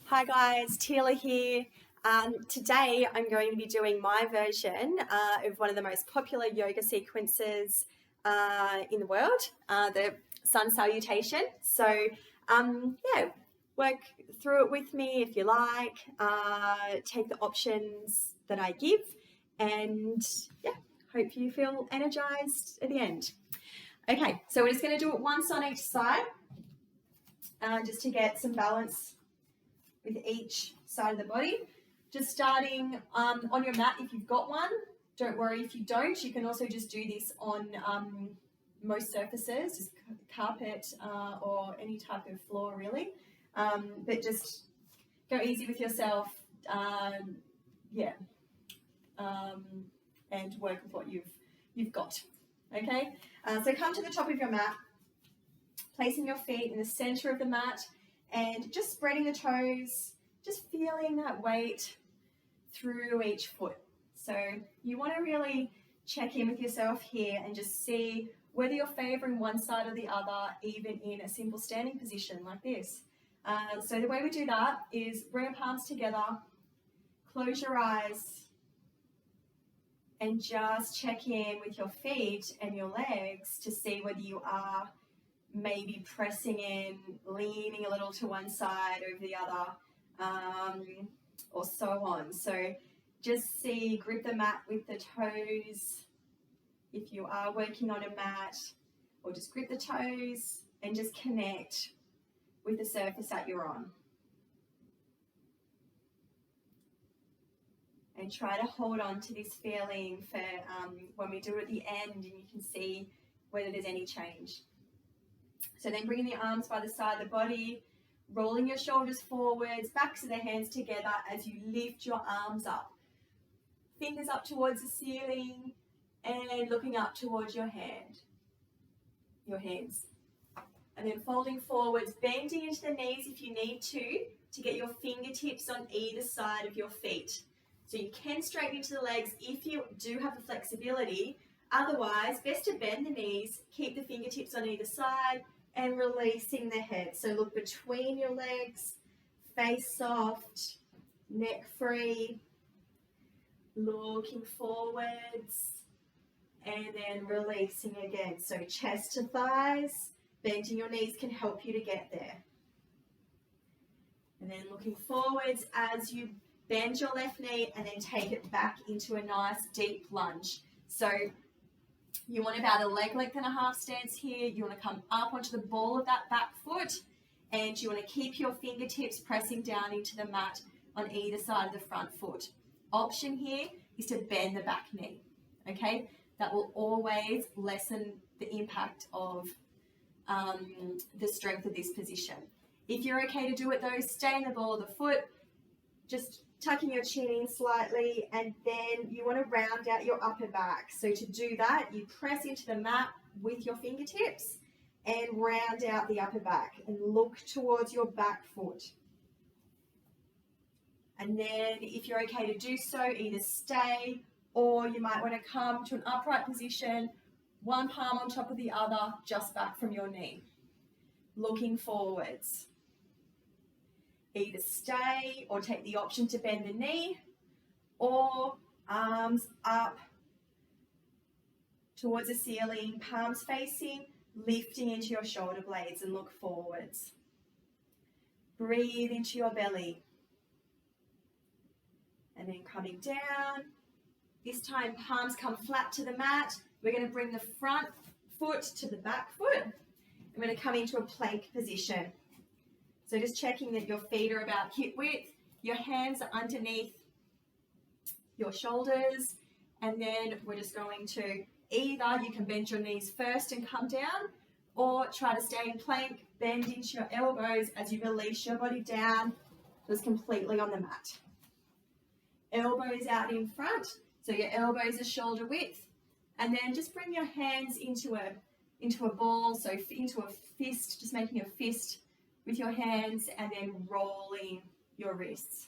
Hi guys, Tila here. Today I'm going to be doing my version of one of the most popular yoga sequences in the world, the sun salutation. So work through it with me if you like, take the options that I give, and hope you feel energized at the end. Okay, so we're just going to do it once on each side, just to get some balance with each side of the body. Just starting on your mat if you've got one. Don't worry if you don't. You can also just do this on most surfaces, just carpet or any type of floor really. But just go easy with yourself, and work with what you've got. Okay, so come to the top of your mat, placing your feet in the center of the mat, and just spreading the toes, just feeling that weight through each foot. So you want to really check in with yourself here and just see whether you're favoring one side or the other, even in a simple standing position like this. So the way we do that is bring your palms together, close your eyes, and just check in with your feet and your legs to see whether you are maybe pressing in, leaning a little to one side over the other, or so on. So just see, grip the mat with the toes if you are working on a mat, or just grip the toes and just connect with the surface that you're on. And try to hold on to this feeling for when we do it at the end, and you can see whether there's any change. So then bringing the arms by the side of the body, rolling your shoulders forwards, backs of the hands together as you lift your arms up. Fingers up towards the ceiling and looking up towards your hands. And then folding forwards, bending into the knees if you need to get your fingertips on either side of your feet. So you can straighten into the legs if you do have the flexibility. Otherwise, best to bend the knees, keep the fingertips on either side, and releasing the head. So look between your legs, face soft, neck free, looking forwards, and then releasing again. So chest to thighs, bending your knees can help you to get there. And then looking forwards as you bend your left knee and then take it back into a nice deep lunge. So you want about a leg length and a half stance here. You want to come up onto the ball of that back foot, and you want to keep your fingertips pressing down into the mat on either side of the front foot. Option here is to bend the back knee, okay? That will always lessen the impact of the strength of this position. If you're okay to do it though, stay in the ball of the foot, just tucking your chin in slightly, and then you want to round out your upper back. So to do that, you press into the mat with your fingertips and round out the upper back and look towards your back foot. And then if you're okay to do so, either stay, or you might want to come to an upright position, one palm on top of the other, just back from your knee, looking forwards. Either stay or take the option to bend the knee, or arms up towards the ceiling, palms facing, lifting into your shoulder blades and look forwards. Breathe into your belly. And then coming down. This time palms come flat to the mat. We're going to bring the front foot to the back foot. I'm going to come into a plank position. So just checking that your feet are about hip width, your hands are underneath your shoulders, and then we're just going to either, you can bend your knees first and come down, or try to stay in plank, bend into your elbows as you release your body down, just completely on the mat. Elbows out in front, so your elbows are shoulder width, and then just bring your hands into a ball, so into a fist, just making a fist with your hands, and then rolling your wrists.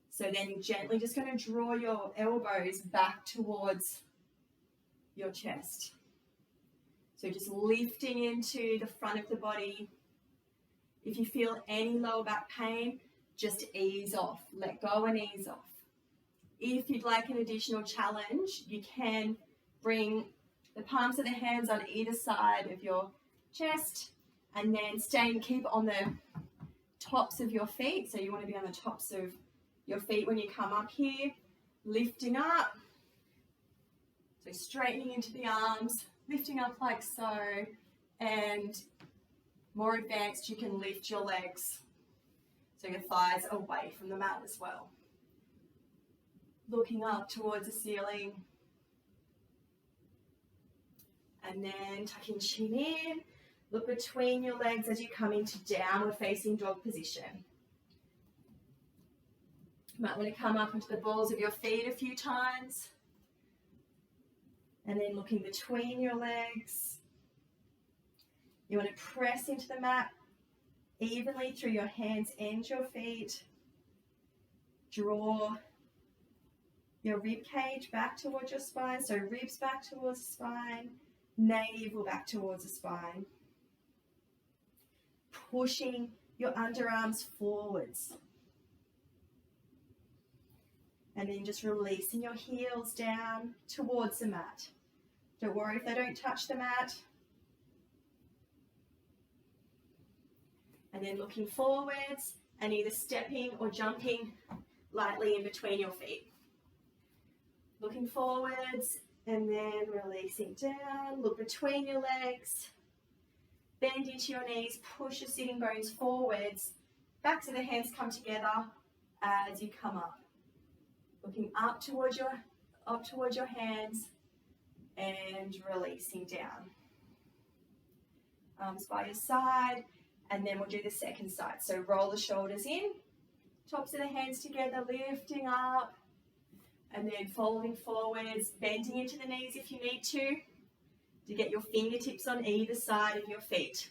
So then you're gently just going to draw your elbows back towards your chest. So just lifting into the front of the body. If you feel any lower back pain, just ease off. Let go and ease off. If you'd like an additional challenge, you can bring the palms of the hands on either side of your chest and then keep on the tops of your feet. So you want to be on the tops of your feet when you come up here, lifting up. So straightening into the arms, lifting up like so, and more advanced, you can lift your legs so your thighs away from the mat as well. Looking up towards the ceiling. And then tucking chin in. Look between your legs as you come into downward facing dog position. You might want to come up into the balls of your feet a few times. And then looking between your legs. You want to press into the mat evenly through your hands and your feet. Draw your rib cage back towards your spine, so ribs back towards the spine, navel back towards the spine. Pushing your underarms forwards. And then just releasing your heels down towards the mat. Don't worry if they don't touch the mat. And then looking forwards and either stepping or jumping lightly in between your feet. Looking forwards and then releasing down. Look between your legs. Bend into your knees. Push your sitting bones forwards. Backs of the hands come together as you come up. Looking up towards your hands and releasing down. Arms by your side, and then we'll do the second side. So roll the shoulders in, tops of the hands together, lifting up, and then folding forwards, bending into the knees if you need to get your fingertips on either side of your feet.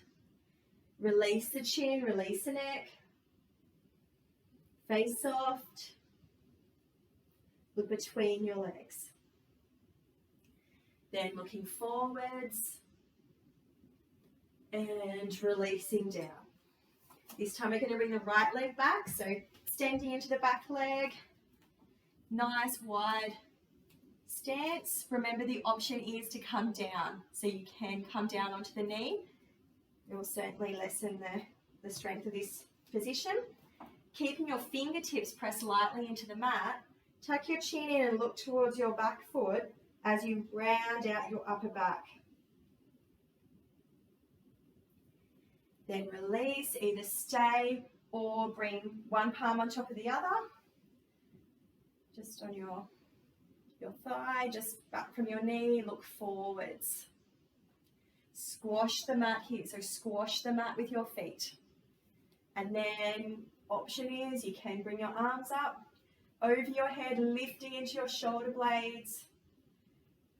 Release the chin, release the neck. Face soft. Look between your legs. Then looking forwards and releasing down. This time we're going to bring the right leg back, so extending into the back leg. Nice wide stance. Remember the option is to come down, so you can come down onto the knee. It will certainly lessen the strength of this position. Keeping your fingertips pressed lightly into the mat. Tuck your chin in and look towards your back foot as you round out your upper back. Then release, either stay or bring one palm on top of the other. Just on your thigh, just back from your knee, look forwards. Squash the mat here, so squash the mat with your feet. And then option is you can bring your arms up over your head, lifting into your shoulder blades,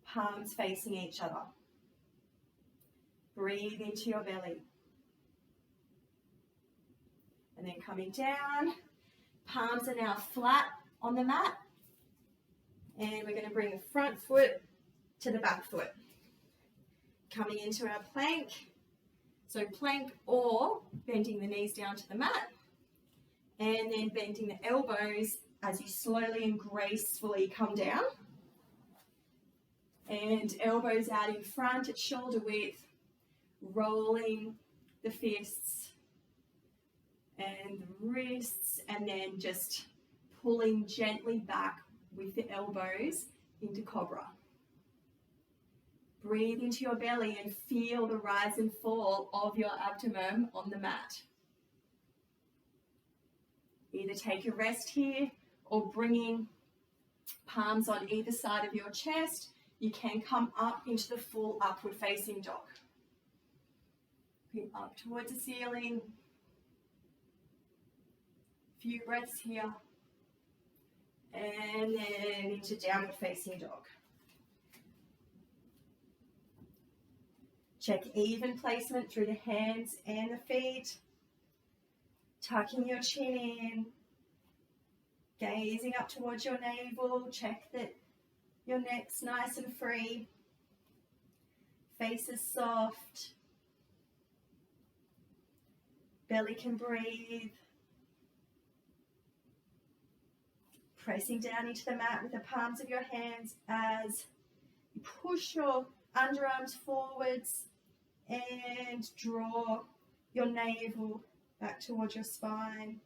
palms facing each other. Breathe into your belly. And then coming down, palms are now flat on the mat. And we're going to bring the front foot to the back foot. Coming into our plank. So plank or bending the knees down to the mat. And then bending the elbows as you slowly and gracefully come down. And elbows out in front at shoulder width, rolling the fists and the wrists, and then just pulling gently back with the elbows into cobra. Breathe into your belly and feel the rise and fall of your abdomen on the mat. Either take a rest here or bringing palms on either side of your chest. You can come up into the full upward facing dog. Looking up towards the ceiling. Few breaths here. And then into downward facing dog. Check even placement through the hands and the feet. Tucking your chin in. Gazing up towards your navel. Check that your neck's nice and free. Face is soft. Belly can breathe. Pressing down into the mat with the palms of your hands as you push your underarms forwards and draw your navel back towards your spine.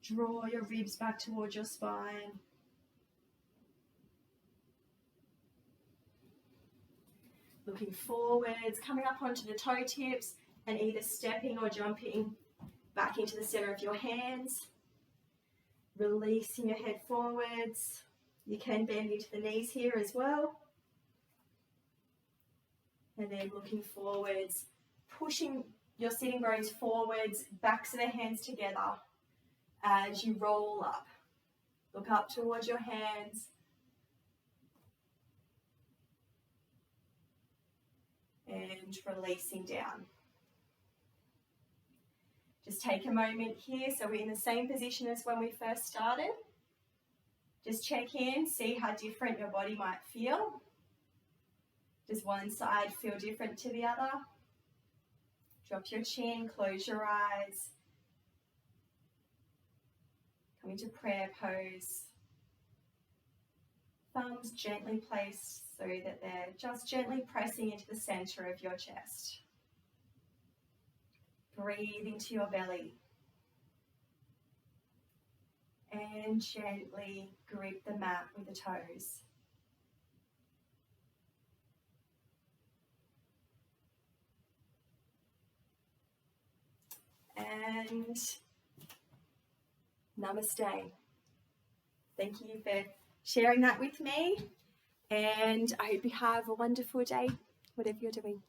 Draw your ribs back towards your spine. Looking forwards, coming up onto the toe tips and either stepping or jumping back into the center of your hands. Releasing your head forwards. You can bend into the knees here as well. And then looking forwards, pushing your sitting bones forwards, backs of the hands together as you roll up. Look up towards your hands. And releasing down. Just take a moment here, so we're in the same position as when we first started. Just check in, see how different your body might feel. Does one side feel different to the other? Drop your chin, close your eyes. Come into prayer pose. Thumbs gently placed so that they're just gently pressing into the center of your chest. Breathe into your belly. And gently grip the mat with the toes. And namaste. Thank you for sharing that with me. And I hope you have a wonderful day, whatever you're doing.